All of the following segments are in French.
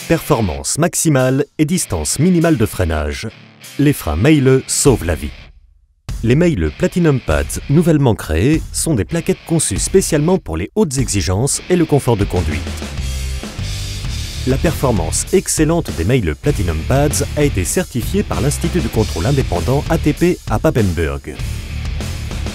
Performance maximale et distance minimale de freinage. Les freins Meyle sauvent la vie. Les Meyle Platinum Pads nouvellement créés sont des plaquettes conçues spécialement pour les hautes exigences et le confort de conduite. La performance excellente des Meyle Platinum Pads a été certifiée par l'Institut de contrôle indépendant ATP à Papenburg.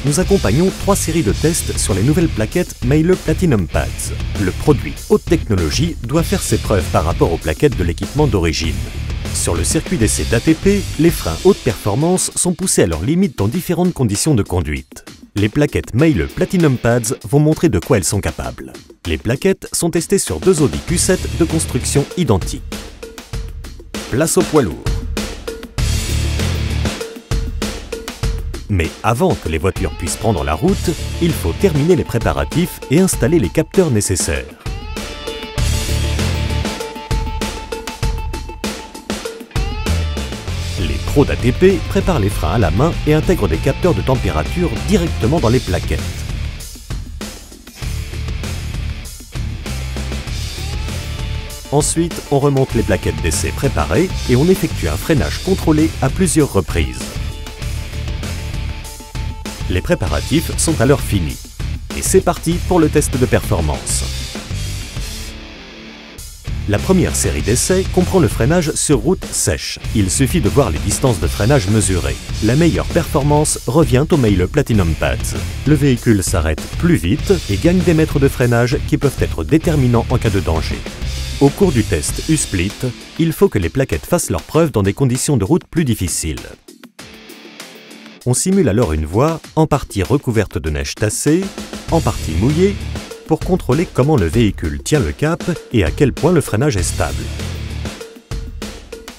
Nous accompagnons 3 séries de tests sur les nouvelles plaquettes Meyle Platinum Pads. Le produit haute technologie doit faire ses preuves par rapport aux plaquettes de l'équipement d'origine. Sur le circuit d'essai d'ATP, les freins haute performance sont poussés à leurs limites dans différentes conditions de conduite. Les plaquettes Meyle Platinum Pads vont montrer de quoi elles sont capables. Les plaquettes sont testées sur 2 Audi Q7 de construction identique. Place au poids lourd. Mais avant que les voitures puissent prendre la route, il faut terminer les préparatifs et installer les capteurs nécessaires. Les pros d'ATP préparent les freins à la main et intègrent des capteurs de température directement dans les plaquettes. Ensuite, on remonte les plaquettes d'essai préparées et on effectue un freinage contrôlé à plusieurs reprises. Les préparatifs sont alors finis. Et c'est parti pour le test de performance. La première série d'essais comprend le freinage sur route sèche. Il suffit de voir les distances de freinage mesurées. La meilleure performance revient aux Meyle Platinum Pads. Le véhicule s'arrête plus vite et gagne des mètres de freinage qui peuvent être déterminants en cas de danger. Au cours du test U-Split, il faut que les plaquettes fassent leurs preuves dans des conditions de route plus difficiles. On simule alors une voie en partie recouverte de neige tassée, en partie mouillée, pour contrôler comment le véhicule tient le cap et à quel point le freinage est stable.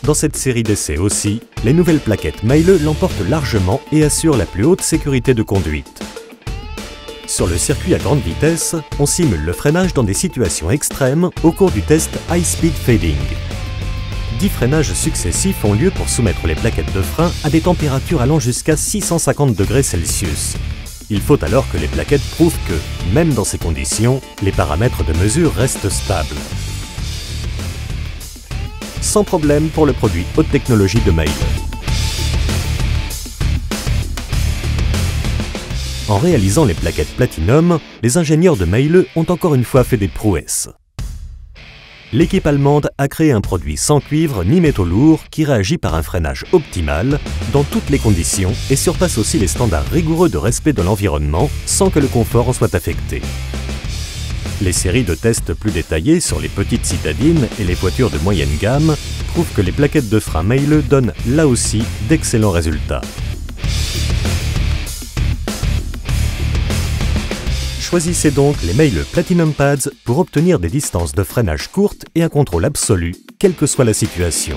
Dans cette série d'essais aussi, les nouvelles plaquettes Meyle l'emportent largement et assurent la plus haute sécurité de conduite. Sur le circuit à grande vitesse, on simule le freinage dans des situations extrêmes au cours du test High Speed Fading. 10 freinages successifs ont lieu pour soumettre les plaquettes de frein à des températures allant jusqu'à 650 degrés Celsius. Il faut alors que les plaquettes prouvent que, même dans ces conditions, les paramètres de mesure restent stables. Sans problème pour le produit haute technologie de Meyle. En réalisant les plaquettes Platinum, les ingénieurs de Meyle ont encore une fois fait des prouesses. L'équipe allemande a créé un produit sans cuivre ni métaux lourds qui réagit par un freinage optimal dans toutes les conditions et surpasse aussi les standards rigoureux de respect de l'environnement sans que le confort en soit affecté. Les séries de tests plus détaillées sur les petites citadines et les voitures de moyenne gamme prouvent que les plaquettes de frein Meyle donnent là aussi d'excellents résultats. Choisissez donc les Meyle Platinum Pads pour obtenir des distances de freinage courtes et un contrôle absolu, quelle que soit la situation.